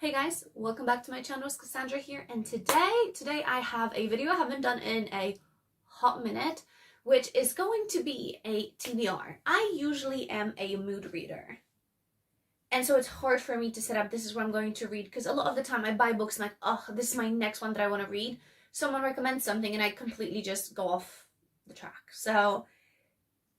Hey guys, welcome back to my channel. It's Cassandra here, and today I have a video I haven't done in a hot minute, which is going to be a TBR. I usually am a mood reader, and so it's hard for me to set up this is what I'm going to read, because a lot of the time I buy books and I'm like, oh, this is my next one that I want to read. Someone recommends something and I completely just go off the track. So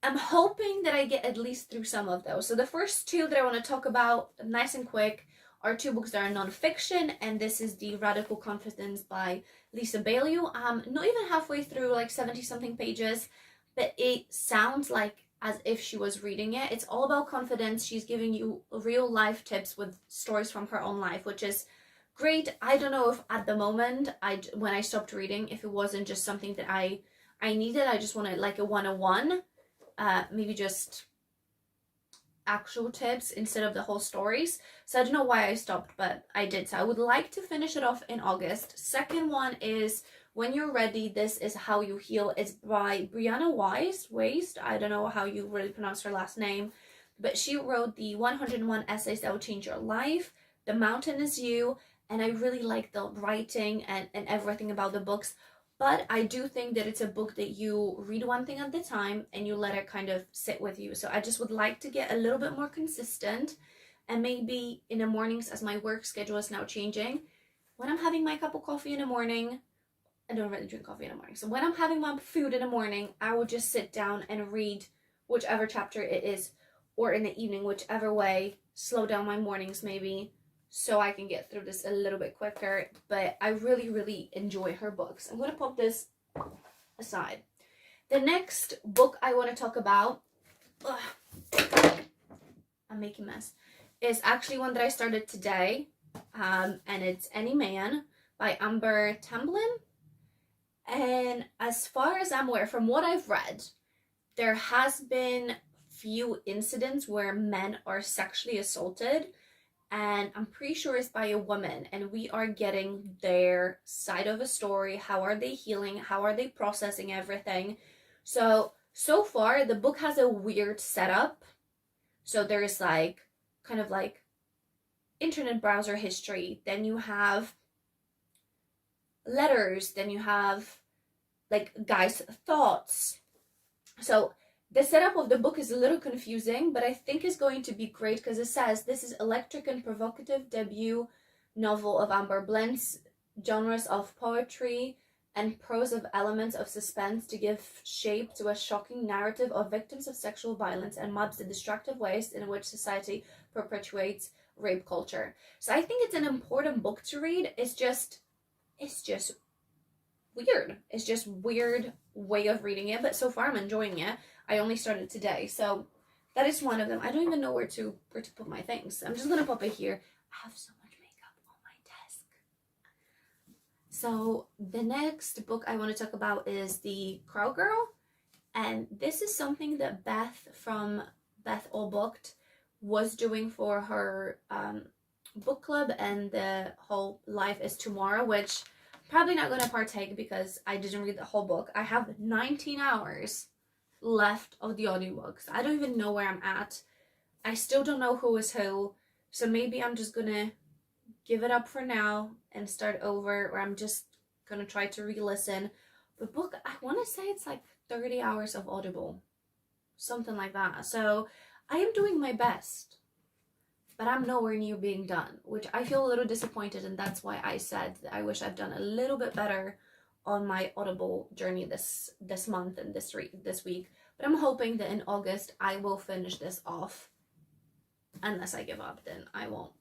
I'm hoping that I get at least through some of those. So the first two that I want to talk about, nice and quick, are two books that are non-fiction, and this is The Radical Confidence by Lisa Bailew. Not even halfway through, like 70 something pages, but it sounds like as if she was reading it. It's all about confidence. She's giving you real life tips with stories from her own life, which is great. I don't know if at the moment, when I stopped reading, if it wasn't just something that I needed. I just wanted like a 101, maybe just actual tips instead of the whole stories. So I don't know why I stopped, but I did. So I would like to finish it off in August. Second one is When You're Ready, This Is How You Heal. It's by Brianna Waste. I don't know how you really pronounce her last name, but she wrote the 101 Essays That Will Change Your Life, The Mountain Is You, and I really like the writing and everything about the books. But I do think that it's a book that you read one thing at a time and you let it kind of sit with you. So I just would like to get a little bit more consistent, and maybe in the mornings, as my work schedule is now changing, when I'm having my cup of coffee in the morning, I don't really drink coffee in the morning. So when I'm having my food in the morning, I would just sit down and read whichever chapter it is, or in the evening, whichever way, slow down my mornings maybe, so I can get through this a little bit quicker. But I really, really enjoy her books. I'm going to pop this aside. The next book I want to talk about, I'm making a mess, is actually one that I started today, and it's Any Man by Amber Tamblyn. And as far as I'm aware, from what I've read, there has been few incidents where men are sexually assaulted, and I'm pretty sure it's by a woman, and we are getting their side of a story. How are they healing? How are they processing everything? So far the book has a weird setup. So there's like kind of like internet browser history, then you have letters, then you have like guys' thoughts. So the setup of the book is a little confusing, but I think it's going to be great, because it says this is electric and provocative debut novel of Amber, blends genres of poetry and prose of elements of suspense to give shape to a shocking narrative of victims of sexual violence, and maps the destructive ways in which society perpetuates rape culture. So I think it's an important book to read. It's just weird. It's just weird way of reading it, but so far I'm enjoying it. I only started today, so that is one of them. I don't even know where to put my things. I'm just gonna pop it here. I have so much makeup on my desk. So the next book I want to talk about is The Crow Girl, and this is something that Beth from Beth All Booked was doing for her book club, and the whole Life is Tomorrow, which I'm probably not going to partake because I didn't read the whole book. I have 19 hours left of the audiobooks. I don't even know where I'm at. I still don't know who is who, so maybe I'm just gonna give it up for now and start over, or I'm just gonna try to re-listen. The book, I want to say it's like 30 hours of Audible, something like that. So I am doing my best, but I'm nowhere near being done, which I feel a little disappointed, and that's why I said that I wish I've done a little bit better on my Audible journey this month and this week. But I'm hoping that in August I will finish this off. Unless I give up, then I won't.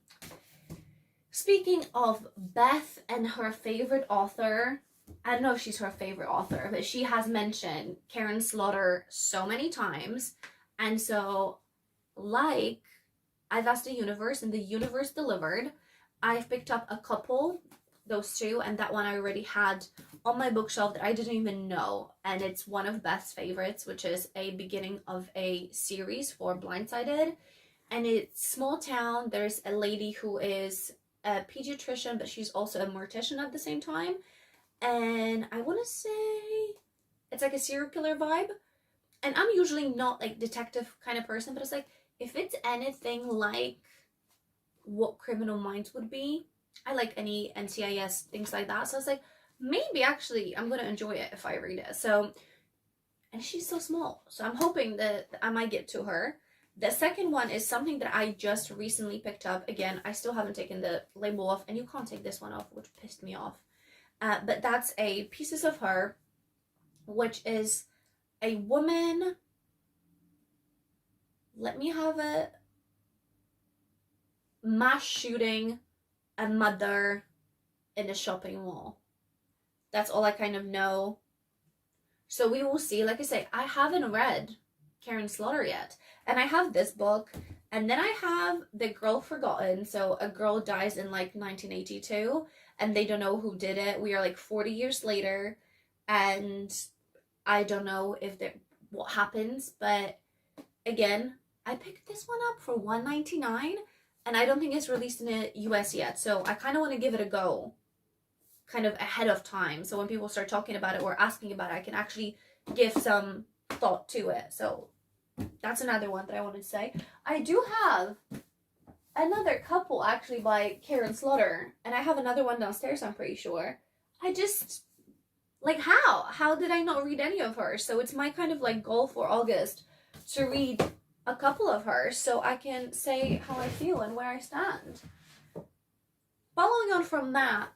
Speaking of Beth and her favorite author, I don't know if she's her favorite author, but she has mentioned Karin Slaughter so many times. And so, like, I've asked the universe, and the universe delivered. I've picked up a couple, those two, and that one I already had on my bookshelf that I didn't even know, and it's one of Beth's favorites, which is a beginning of a series for Blindsided. And it's small town. There's a lady who is a pediatrician, but she's also a mortician at the same time, and I want to say it's like a serial killer vibe. And I'm usually not like detective kind of person, but it's like, if it's anything like what Criminal Minds would be, I like any NCIS, things like that. So I was like, maybe actually I'm going to enjoy it if I read it. So, and she's so small. So I'm hoping that I might get to her. The second one is something that I just recently picked up. Again, I still haven't taken the label off, and you can't take this one off, which pissed me off. But that's a Pieces of Her, which is a woman. Let me have it. Mass shooting a mother in a shopping mall. That's all I kind of know. So we will see. Like I say, I haven't read Karin Slaughter yet. And I have this book. And then I have The Girl Forgotten. So a girl dies in like 1982. And they don't know who did it. We are like 40 years later. And I don't know if what happens. But again, I picked this one up for $1.99. And I don't think it's released in the US yet. So I kind of want to give it a go. Kind of ahead of time. So when people start talking about it or asking about it, I can actually give some thought to it. So that's another one that I wanted to say. I do have another couple actually by Karin Slaughter. And I have another one downstairs, I'm pretty sure. I just, like, how did I not read any of hers? So it's my kind of like goal for August to read a couple of hers so I can say how I feel and where I stand. Following on from that,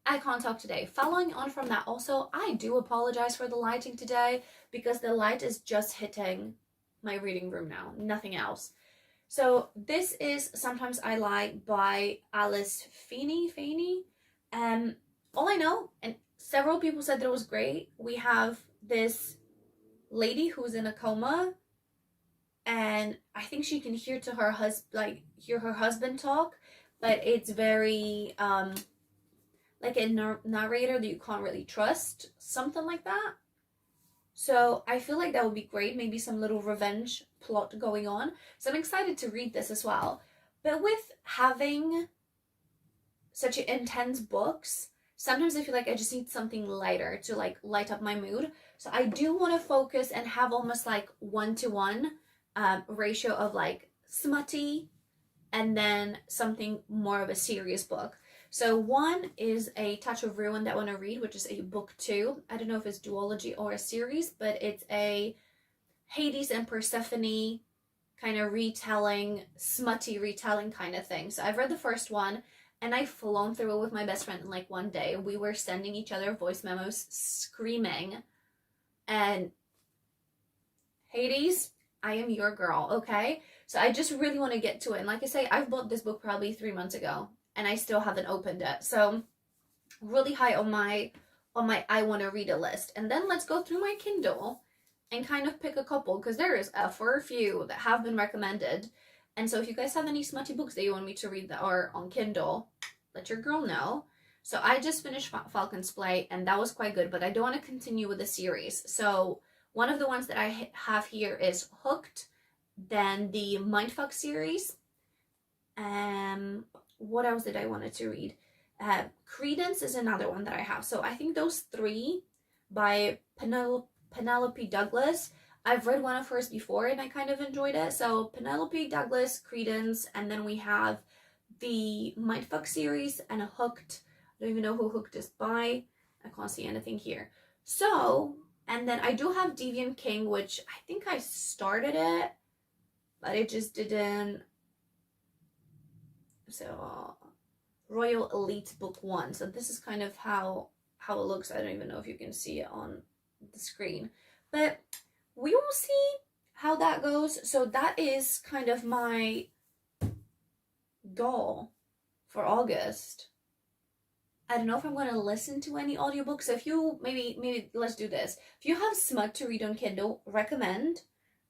I can't talk today. Following on from that also, I do apologize for the lighting today because the light is just hitting my reading room now, nothing else. So this is Sometimes I Lie by Alice Feeney. All I know, and several people said that it was great, we have this lady who's in a coma, and I think she can hear her husband talk, but it's very like a narrator that you can't really trust, something like that. So I feel like that would be great, maybe some little revenge plot going on. So I'm excited to read this as well. But with having such intense books, sometimes I feel like I just need something lighter to like light up my mood. So I do want to focus and have almost like 1-to-1 ratio of like smutty and then something more of a serious book. So one is A Touch of Ruin that I want to read, which is a book 2. I don't know if it's duology or a series, but it's a Hades and Persephone kind of retelling, smutty retelling kind of thing. So I've read the first one and I've flown through it with my best friend in like one day. We were sending each other voice memos screaming, and Hades, I am your girl, okay? So I just really want to get to it. And like I say, I've bought this book probably 3 months ago and I still haven't opened it. So really high on my I want to read a list. And then let's go through my Kindle and kind of pick a couple, because there is a fair few that have been recommended. And so if you guys have any smutty books that you want me to read that are on Kindle, let your girl know. So I just finished Falcon's Flight and that was quite good, but I don't want to continue with the series. So one of the ones that I have here is Hooked, then the Mindfuck series. What else did I wanted to read? Credence is another one that I have. So I think those 3 by Penelope Douglas. I've read one of hers before and I kind of enjoyed it. So Penelope Douglas, Credence, and then we have the Mindfuck series and Hooked. I don't even know who Hooked is by. I can't see anything here. So, and then I do have Deviant King, which I think I started it, but it just didn't. So Royal Elite Book 1. So this is kind of how it looks. I don't even know if you can see it on the screen, but we will see how that goes. So that is kind of my goal for August. I don't know if I'm going to listen to any audiobooks. So if you, maybe let's do this. If you have smut to read on Kindle, recommend.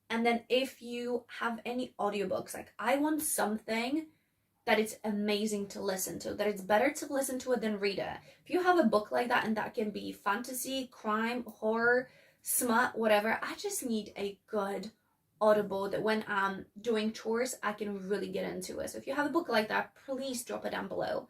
And then if you have any audiobooks, like I want something that it's amazing to listen to, that it's better to listen to it than read it. If you have a book like that, and that can be fantasy, crime, horror, smut, whatever, I just need a good audible that when I'm doing chores, I can really get into it. So if you have a book like that, please drop it down below.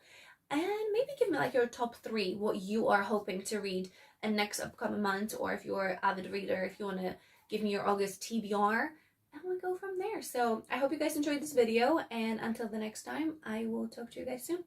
And maybe give me like your top 3, what you are hoping to read in next upcoming month, or if you're an avid reader, if you want to give me your August TBR. and we'll go from there. So I hope you guys enjoyed this video, and until the next time, I will talk to you guys soon.